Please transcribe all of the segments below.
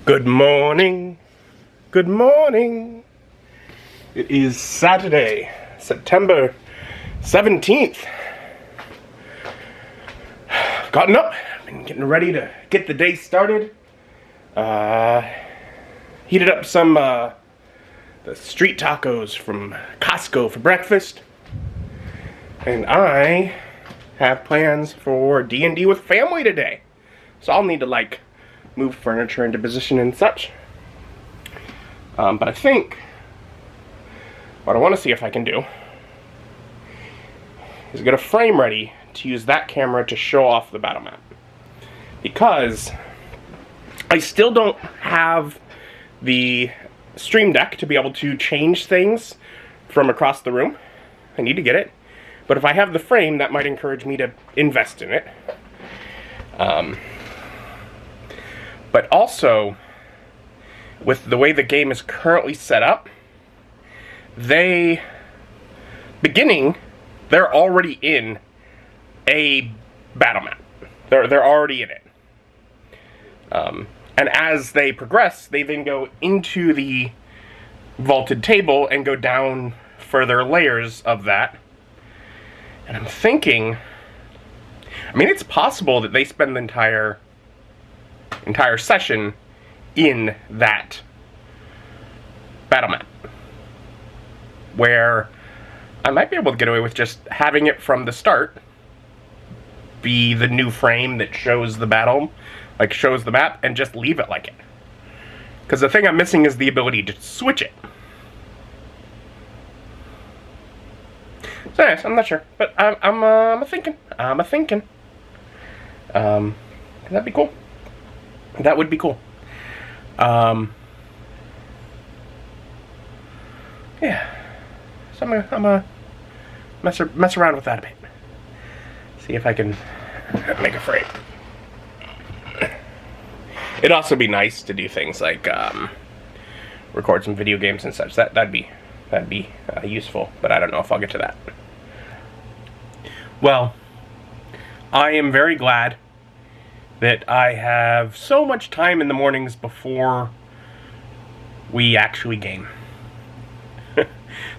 Good morning. Good morning. It is Saturday, September 17th. Gotten up, been getting ready to get the day started. Heated up some the street tacos from Costco for breakfast. And I have plans for D&D with family today. So I'll need to move furniture into position and such. But I think what I want to see if I can do is get a frame ready to use that camera to show off the battle map. Because I still don't have the Stream Deck to be able to change things from across the room. I need to get it. But if I have the frame, that might encourage me to invest in it. But also, with the way the game is currently set up, they're already in a battle map. They're already in it. And as they progress, they then go into the vaulted table and go down further layers of that. And I'm thinking, it's possible that they spend the entire session in that battle map, where I might be able to get away with just having it from the start be the new frame that shows the battle, shows the map, and just leave it like it. Because the thing I'm missing is the ability to switch it. So anyways, I'm not sure, but I'm a thinking. That'd be cool. That would be cool. Yeah. So I'm gonna mess around with that a bit. See if I can make a frame. It'd also be nice to do things like record some video games and such. That'd be useful, but I don't know if I'll get to that. Well, I am very glad that I have so much time in the mornings before we actually game.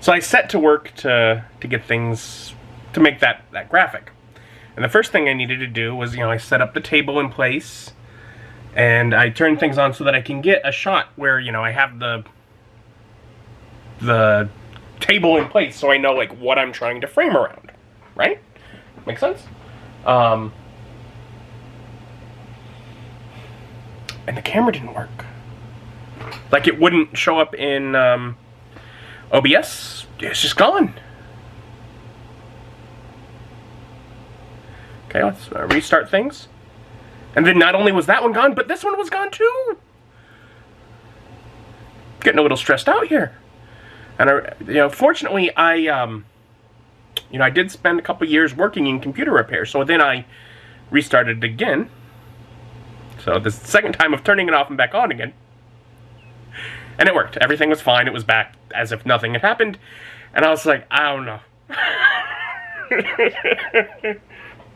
So I set to work to get things, to make that graphic. And the first thing I needed to do was, I set up the table in place, and I turned things on so that I can get a shot where, I have the table in place so I know, what I'm trying to frame around. Right? Make sense? And the camera didn't work. It wouldn't show up in OBS. It's just gone. Okay, let's restart things. And then not only was that one gone, but this one was gone too. Getting a little stressed out here. And fortunately, I did spend a couple years working in computer repair, so then I restarted it again. So this is the second time of turning it off and back on again. And it worked. Everything was fine. It was back as if nothing had happened. And I was like, I don't know.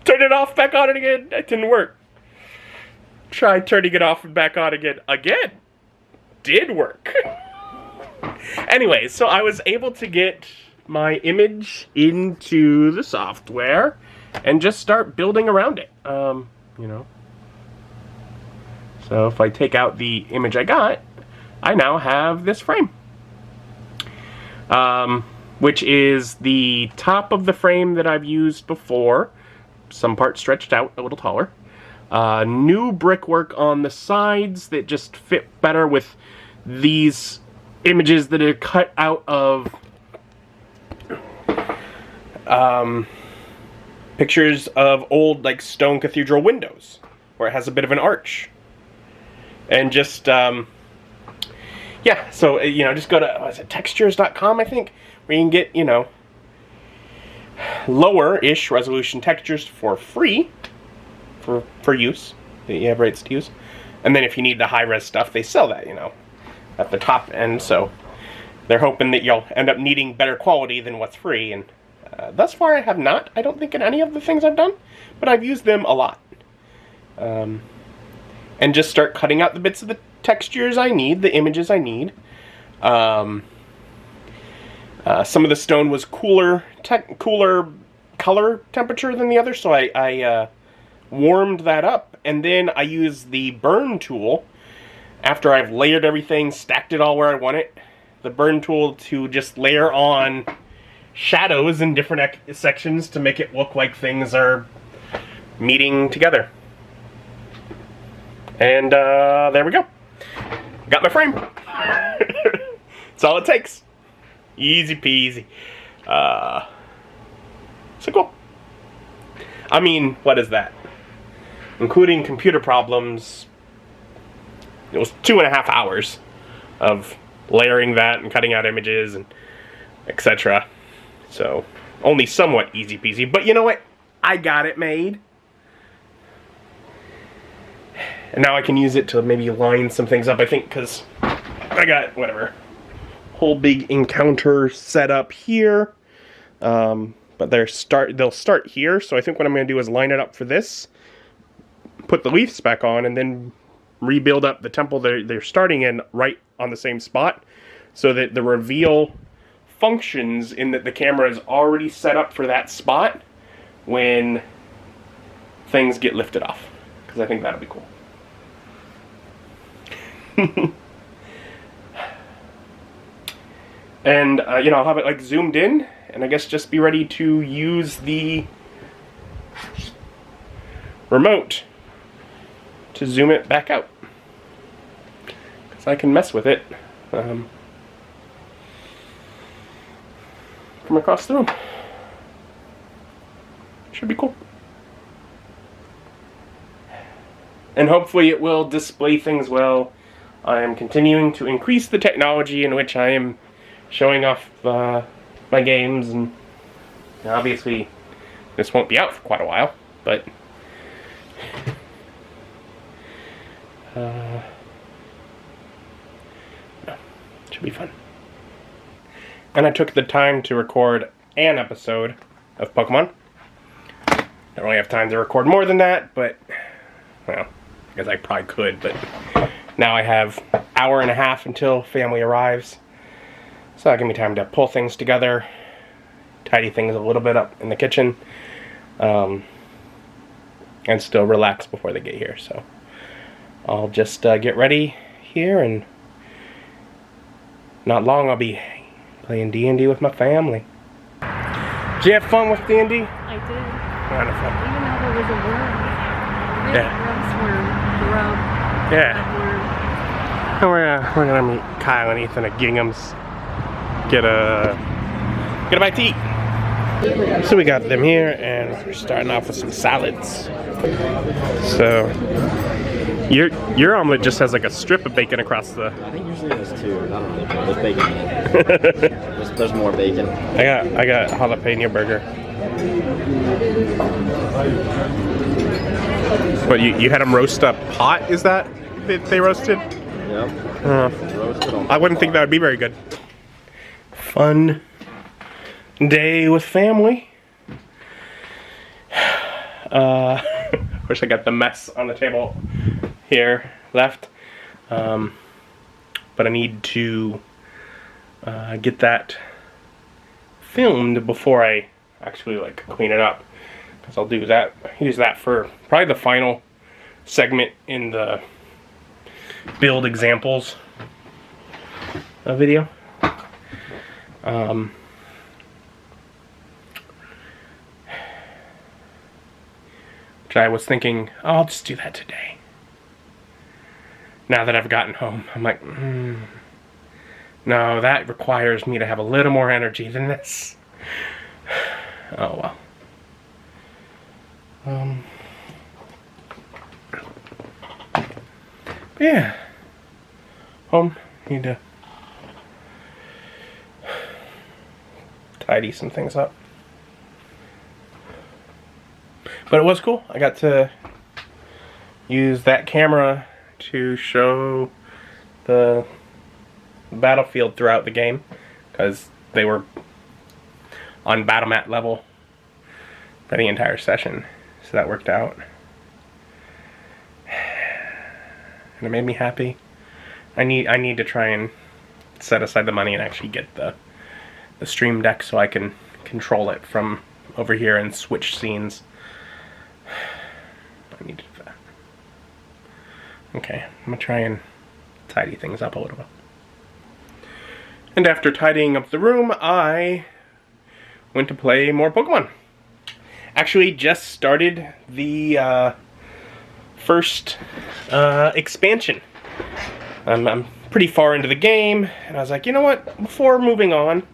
Turn it off, back on it again. It didn't work. Tried turning it off and back on again. Again. Did work. Anyway, so I was able to get my image into the software and just start building around it. So if I take out the image I got, I now have this frame. Which is the top of the frame that I've used before. Some parts stretched out a little taller. New brickwork on the sides that just fit better with these images that are cut out of pictures of old stone cathedral windows where it has a bit of an arch. And just yeah, so just go to textures.com, I think, where you can get lower-ish resolution textures for free for use that you have rights to use. And then if you need the high-res stuff, they sell that at the top end. So they're hoping that you'll end up needing better quality than what's free. And thus far, I have not. I don't think in any of the things I've done, but I've used them a lot. And just start cutting out the bits of the textures I need, the images I need. Some of the stone was cooler color temperature than the other, so I warmed that up, and then I used the burn tool after I've layered everything, stacked it all where I want it. The burn tool to just layer on shadows in different sections to make it look like things are meeting together. And there we go. Got my frame. That's all it takes. Easy peasy. So cool. I mean, what is that? Including computer problems, it was 2.5 hours of layering that and cutting out images and etc. So, only somewhat easy peasy. But you know what? I got it made. And now I can use it to maybe line some things up, I think, because I got, whatever, whole big encounter set up here. But they'll start here, so I think what I'm going to do is line it up for this, put the leaves back on, and then rebuild up the temple they're starting in right on the same spot, so that the reveal functions in that the camera is already set up for that spot when things get lifted off, because I think that'll be cool. And you know, I'll have it like zoomed in, and I guess just be ready to use the remote to zoom it back out, because I can mess with it from across the room. Should be cool. And hopefully it will display things well. I am continuing to increase the technology in which I am showing off my games, and obviously this won't be out for quite a while, but no, should be fun. And I took the time to record an episode of Pokemon. I don't really have time to record more than that, but, well, I guess I probably could, but now I have an hour and a half until family arrives. So that'll give me time to pull things together, tidy things a little bit up in the kitchen, and still relax before they get here. So I'll just get ready here, and not long I'll be playing D&D with my family. Did you have fun with D&D? I did. Wonderful. Even though there was a worm. Yeah. Gross worm. Yeah. And we're gonna meet Kyle and Ethan at Gingham's. Get a bite to eat. So we got them here, and we're starting off with some salads. So your omelet just has like a strip of bacon across the. I think usually there's two. I don't know. There's bacon in it. There's more bacon. I got jalapeno burger. But you had them roast up hot? Is that they roasted? Yep. Roasted on. I wouldn't think that would be very good. Fun day with family. Wish I got the mess on the table here left. But I need to get that filmed before I actually like clean it up. Because I'll use that for probably the final segment in the build examples video. Which I was thinking, oh, I'll just do that today. Now that I've gotten home, I'm like, no, that requires me to have a little more energy than this. Oh well. Yeah. Home. Need to tidy some things up. But it was cool. I got to use that camera to show the battlefield throughout the game, because they were on battle mat level for the entire session. So that worked out. And it made me happy. I need to try and set aside the money and actually get the stream deck so I can control it from over here and switch scenes. I need to do that. Okay, I'm gonna try and tidy things up a little bit. And after tidying up the room, I went to play more Pokemon. Actually, just started the first expansion. I'm pretty far into the game, and I was like, you know what? Before moving on,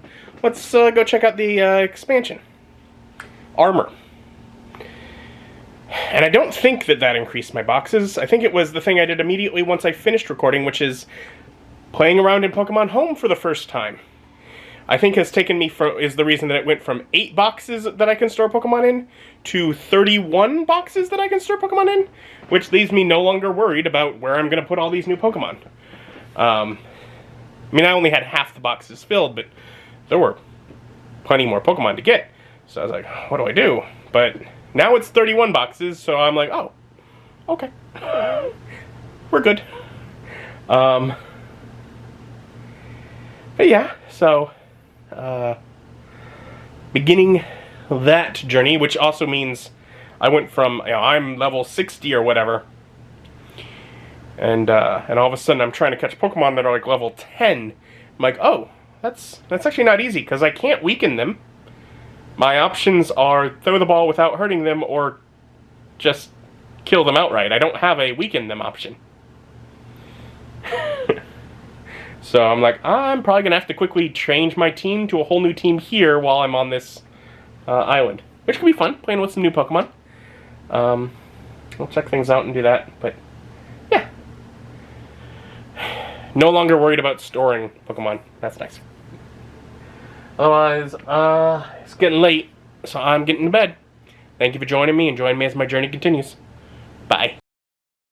let's go check out the expansion. Armor. And I don't think that increased my boxes. I think it was the thing I did immediately once I finished recording, which is playing around in Pokemon Home for the first time. I think has taken me is the reason that it went from 8 boxes that I can store Pokemon in to 31 boxes that I can store Pokemon in, which leaves me no longer worried about where I'm going to put all these new Pokemon. I mean, I only had half the boxes filled, but there were plenty more Pokemon to get. So I was like, what do I do? But now it's 31 boxes, so I'm like, oh, okay. We're good. But yeah, so beginning that journey, which also means I went from, you know, I'm level 60 or whatever, and all of a sudden I'm trying to catch Pokemon that are like level 10. I'm like, oh, that's actually not easy, because I can't weaken them. My options are throw the ball without hurting them, or just kill them outright. I don't have a weaken them option. So I'm like, I'm probably going to have to quickly change my team to a whole new team here while I'm on this island. Which can be fun, playing with some new Pokemon. We'll check things out and do that, but yeah. No longer worried about storing Pokemon. That's nice. Otherwise, it's getting late, so I'm getting to bed. Thank you for joining me, and join me as my journey continues. Bye.